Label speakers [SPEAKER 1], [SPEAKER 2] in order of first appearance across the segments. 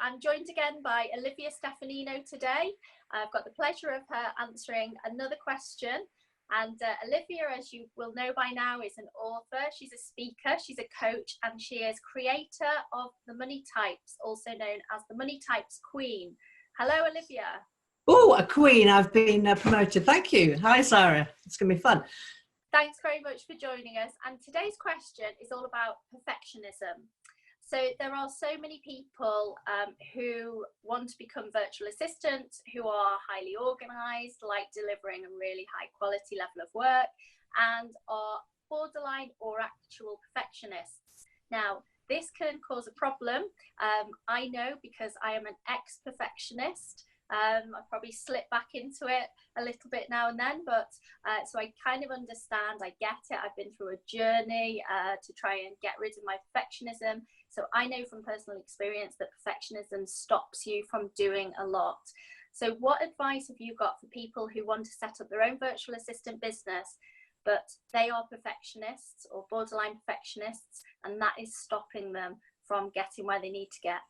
[SPEAKER 1] I'm joined again by Olivia Stefanino today. I've got the pleasure of her answering another question. And Olivia, as you will know by now, is an author. She's a speaker, she's a coach, and she is creator of The Money Types, also known as the Money Types Queen. Hello, Olivia.
[SPEAKER 2] Oh, a queen. I've been promoted. Thank you. Hi, Sarah. It's going to be fun.
[SPEAKER 1] Thanks very much for joining us. And today's question is all about perfectionism. So there are so many people who want to become virtual assistants, who are highly organized, like delivering a really high quality level of work, and are borderline or actual perfectionists. Now, this can cause a problem. I know because I am an ex-perfectionist. I probably slip back into it a little bit now and then, but so I kind of understand, I get it. I've been through a journey to try and get rid of my perfectionism. So I know from personal experience that perfectionism stops you from doing a lot. So what advice have you got for people who want to set up their own virtual assistant business, but they are perfectionists or borderline perfectionists, and that is stopping them from getting where they need to get?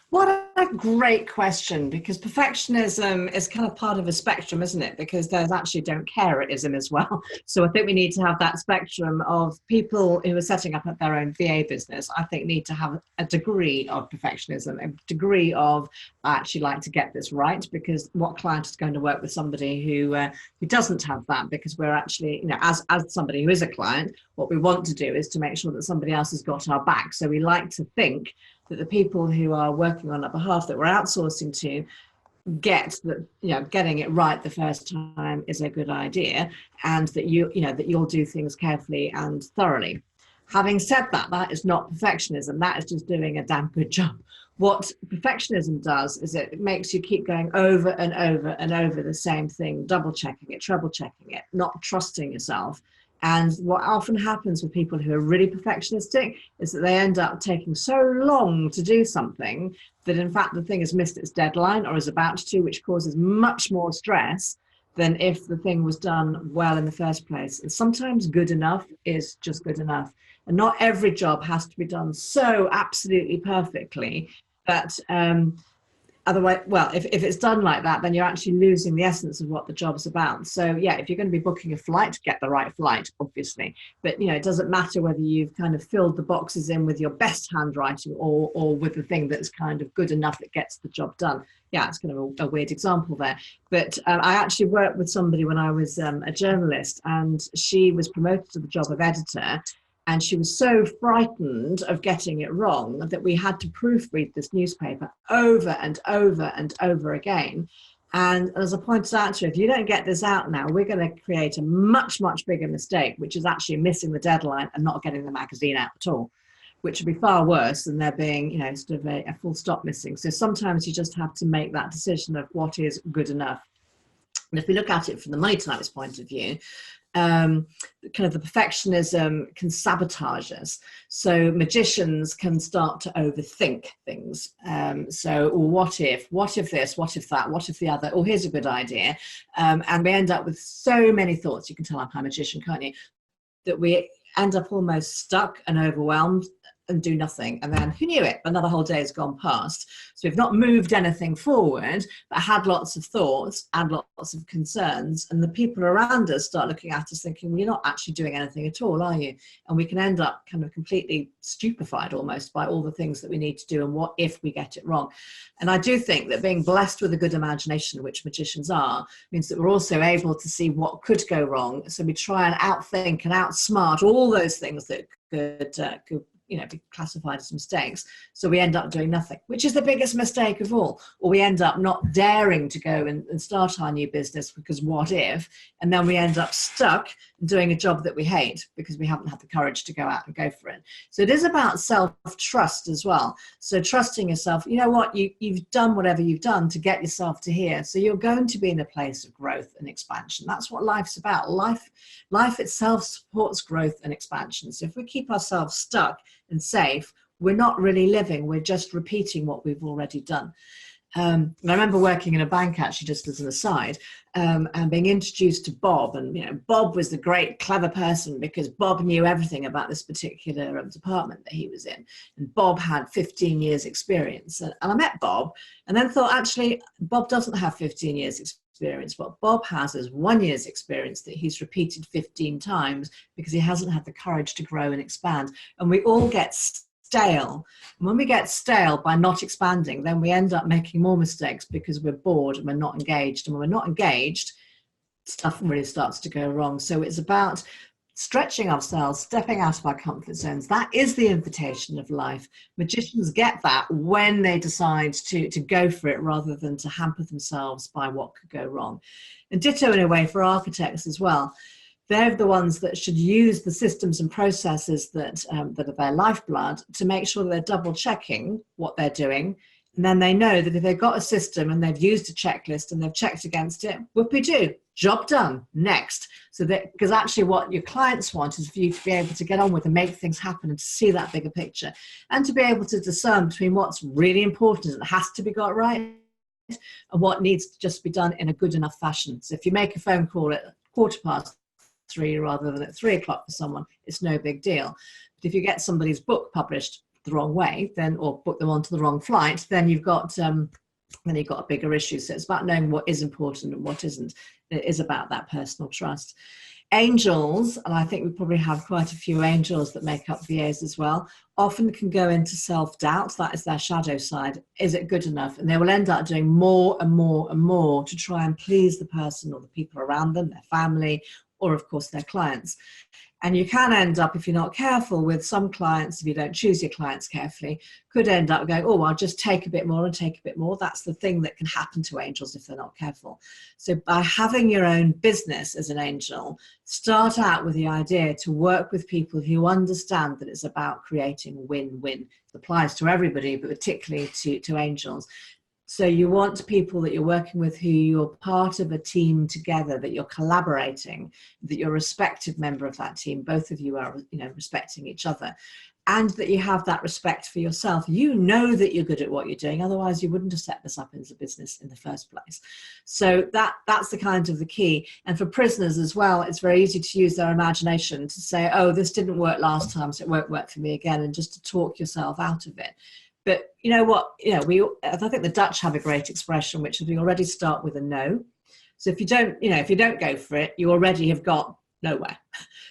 [SPEAKER 2] What a great question, because perfectionism is kind of part of a spectrum, isn't it? Because there's actually don't care-ism as well. So I think we need to have that spectrum of people who are setting up their own VA business. I think need to have a degree of perfectionism, a degree of I actually like to get this right, because what client is going to work with somebody who doesn't have that? Because we're actually, you know, as somebody who is a client, what we want to do is to make sure that somebody else has got our back. So we like to think that the people who are working on our behalf that we're outsourcing to get that, you know, getting it right the first time is a good idea, and that that you'll do things carefully and thoroughly. Having said that, that is not perfectionism. That is just doing a damn good job. What perfectionism does is it makes you keep going over and over and over the same thing, double checking it, treble checking it, not trusting yourself. And what often happens with people who are really perfectionistic is that they end up taking so long to do something that in fact the thing has missed its deadline or is about to, which causes much more stress than if the thing was done well in the first place. And sometimes good enough is just good enough. And not every job has to be done so absolutely perfectly that otherwise, well, if it's done like that, then you're actually losing the essence of what the job's about. So yeah, if you're going to be booking a flight, get the right flight, obviously. But you know, it doesn't matter whether you've kind of filled the boxes in with your best handwriting or with the thing that's kind of good enough that gets the job done. Yeah, it's kind of a weird example there. But I actually worked with somebody when I was a journalist, and she was promoted to the job of editor. And she was so frightened of getting it wrong that we had to proofread this newspaper over and over and over again. And as I pointed out to her, if you don't get this out now, we're going to create a much, much bigger mistake, which is actually missing the deadline and not getting the magazine out at all, which would be far worse than there being, you know, sort of a full stop missing. So sometimes you just have to make that decision of what is good enough. And if we look at it from the Money Types point of view, kind of the perfectionism can sabotage us. So magicians can start to overthink things. So what if this, what if that, what if the other, oh, here's a good idea. And we end up with so many thoughts. You can tell I'm a magician, can't you? That we end up almost stuck and overwhelmed and do nothing. And then who knew it? Another whole day has gone past. So we've not moved anything forward, but had lots of thoughts and lots of concerns. And the people around us start looking at us thinking, well, you're not actually doing anything at all, are you? And we can end up kind of completely stupefied almost by all the things that we need to do and what if we get it wrong. And I do think that being blessed with a good imagination, which magicians are, means that we're also able to see what could go wrong. So we try and outthink and outsmart all those things that could be classified as mistakes. So we end up doing nothing, which is the biggest mistake of all. Or we end up not daring to go and start our new business because what if? And then we end up stuck doing a job that we hate because we haven't had the courage to go out and go for it. So it is about self-trust as well. So trusting yourself, you know what, you've done whatever you've done to get yourself to here. So you're going to be in a place of growth and expansion. That's what life's about. Life itself supports growth and expansion. So if we keep ourselves stuck and safe, we're not really living, we're just repeating what we've already done. And I remember working in a bank, actually, just as an aside, and being introduced to Bob. And, you know, Bob was the great, clever person because Bob knew everything about this particular department that he was in. And Bob had 15 years experience. And I met Bob and then thought, actually, Bob doesn't have 15 years experience. What Bob has is 1 year's experience that he's repeated 15 times because he hasn't had the courage to grow and expand. And we all get stale. And when we get stale by not expanding, then we end up making more mistakes because we're bored and we're not engaged. And when we're not engaged, stuff really starts to go wrong. So it's about stretching ourselves, stepping out of our comfort zones. That is the invitation of life. Magicians get that when they decide to go for it rather than to hamper themselves by what could go wrong. And ditto in a way for architects as well. They're the ones that should use the systems and processes that are their lifeblood to make sure that they're double checking what they're doing. And then they know that if they've got a system and they've used a checklist and they've checked against it, whoopee-doo, job done, next. So that, because actually what your clients want is for you to be able to get on with and make things happen and to see that bigger picture and to be able to discern between what's really important and has to be got right and what needs to just be done in a good enough fashion. So if you make a phone call at 3:15 rather than at 3 o'clock for someone, it's no big deal. But if you get somebody's book published the wrong way, then, or book them onto the wrong flight, then you've got a bigger issue. So it's about knowing what is important and what isn't. It is about that personal trust. Angels, and I think we probably have quite a few angels that make up VAs as well, often can go into self-doubt. That is their shadow side. Is it good enough? And they will end up doing more and more and more to try and please the person or the people around them, their family, or of course their clients. And you can end up, if you're not careful, with some clients, if you don't choose your clients carefully, could end up going, oh, I'll just take a bit more and take a bit more. That's the thing that can happen to angels if they're not careful. So by having your own business as an angel, start out with the idea to work with people who understand that it's about creating win-win. It applies to everybody, but particularly to angels. So you want people that you're working with who you're part of a team together, that you're collaborating, that you're a respected member of that team. Both of you are, respecting each other, and that you have that respect for yourself. You know that you're good at what you're doing. Otherwise, you wouldn't have set this up as a business in the first place. So that's the kind of the key. And for prisoners as well, it's very easy to use their imagination to say, oh, this didn't work last time, so it won't work for me again, and just to talk yourself out of it. But you know what, I think the Dutch have a great expression, which is we already start with a no. So if you don't go for it, you already have got nowhere.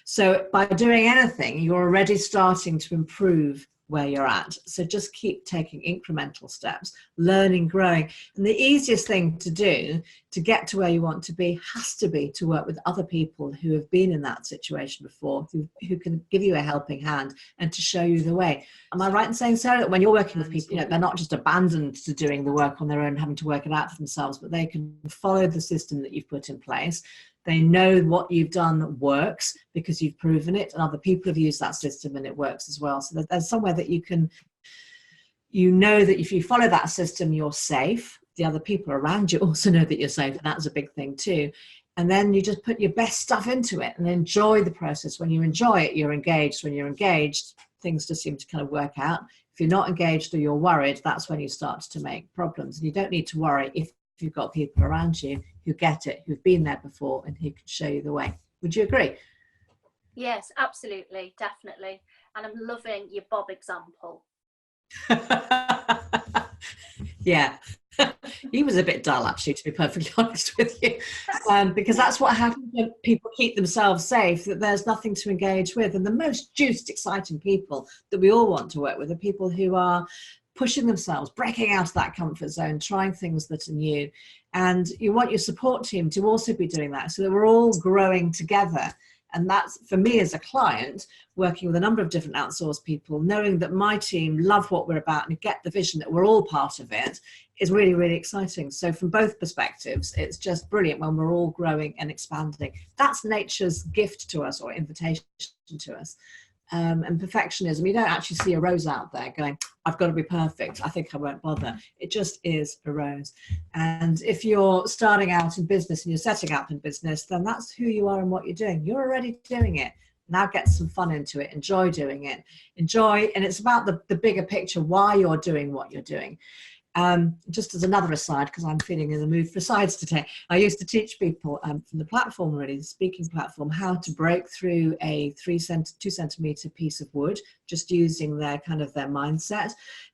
[SPEAKER 2] So by doing anything, you're already starting to improve where you're at. So just keep taking incremental steps, learning, growing. And the easiest thing to do to get to where you want to be has to be to work with other people who have been in that situation before, who can give you a helping hand and to show you the way. Am I right in saying, Sarah, that when you're working with people, they're not just abandoned to doing the work on their own, having to work it out for themselves, but they can follow the system that you've put in place. They know what you've done works because you've proven it, and other people have used that system and it works as well. So there's somewhere that that if you follow that system, you're safe. The other people around you also know that you're safe, and that's a big thing too. And then you just put your best stuff into it and enjoy the process. When you enjoy it, you're engaged. When you're engaged, things just seem to kind of work out. If you're not engaged or you're worried, that's when you start to make problems. And you don't need to worry if you've got people around you who get it, who've been there before, and who can show you the way. Would you agree?
[SPEAKER 1] Yes, absolutely, definitely. And I'm loving your Bob example.
[SPEAKER 2] Yeah. He was a bit dull, actually, to be perfectly honest with you, because that's what happens when people keep themselves safe, that there's nothing to engage with. And the most juiced, exciting people that we all want to work with are people who are pushing themselves, breaking out of that comfort zone, trying things that are new. And you want your support team to also be doing that, so that we're all growing together. And that's, for me as a client, working with a number of different outsourced people, knowing that my team love what we're about and get the vision that we're all part of it, is really, really exciting. So from both perspectives, it's just brilliant when we're all growing and expanding. That's nature's gift to us, or invitation to us. And perfectionism, you don't actually see a rose out there going, I've got to be perfect, I think I won't bother. It just is a rose. And if you're starting out in business and you're setting up in business, then that's who you are and what you're doing. You're already doing it. Now get some fun into it. Enjoy doing it. Enjoy. And it's about the bigger picture, why you're doing what you're doing. Just as another aside, because I'm feeling in the mood for asides today, I used to teach people from the platform, really, the speaking platform, how to break through a 2 centimeter piece of wood, just using their mindset.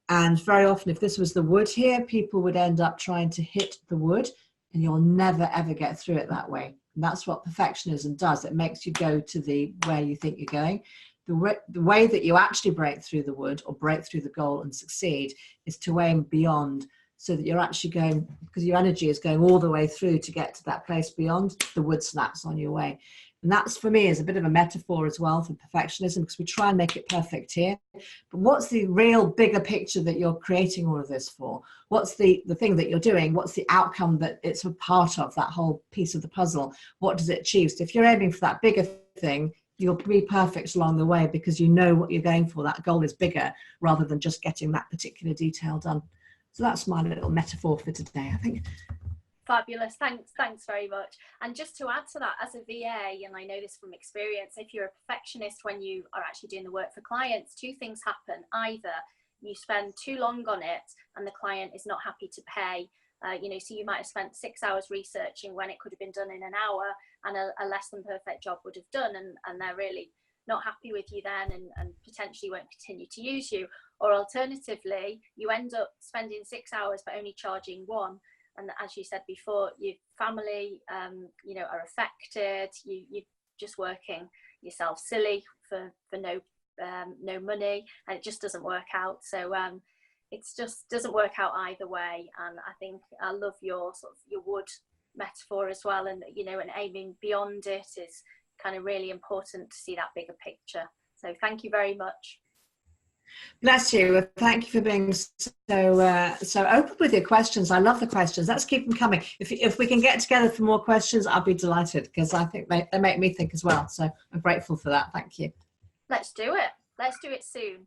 [SPEAKER 2] And very often, if this was the wood here, people would end up trying to hit the wood, and you'll never ever get through it that way. And that's what perfectionism does. It makes you go to where you think you're going. The way that you actually break through the wood or break through the goal and succeed is to aim beyond, so that you're actually going, because your energy is going all the way through to get to that place beyond, the wood snaps on your way. And that's, for me, is a bit of a metaphor as well for perfectionism, because we try and make it perfect here. But what's the real bigger picture that you're creating all of this for? What's the thing that you're doing? What's the outcome that it's a part of, that whole piece of the puzzle? What does it achieve? So if you're aiming for that bigger thing, you'll be perfect along the way, because you know what you're going for. That goal is bigger rather than just getting that particular detail done. So that's my little metaphor for today, I think.
[SPEAKER 1] Fabulous. Thanks very much. And just to add to that, as a VA, and I know this from experience, if you're a perfectionist when you are actually doing the work for clients, two things happen. Either you spend too long on it and the client is not happy to pay, so you might have spent 6 hours researching when it could have been done in an hour, and a less than perfect job would have done, and they're really not happy with you then, and potentially won't continue to use you. Or alternatively, you end up spending 6 hours but only charging 1, and as you said before, your family are affected. You're just working yourself silly for no money, and it just doesn't work out. So it just doesn't work out either way. And I think I love your your wood metaphor as well, and and aiming beyond it is kind of really important to see that bigger picture. So thank you very much.
[SPEAKER 2] Bless you. Thank you for being so open with your questions. I love the questions. Let's keep them coming. If we can get together for more questions, I'll be delighted, because I think they make me think as well. So I'm grateful for that. Thank you.
[SPEAKER 1] Let's do it. Let's do it soon.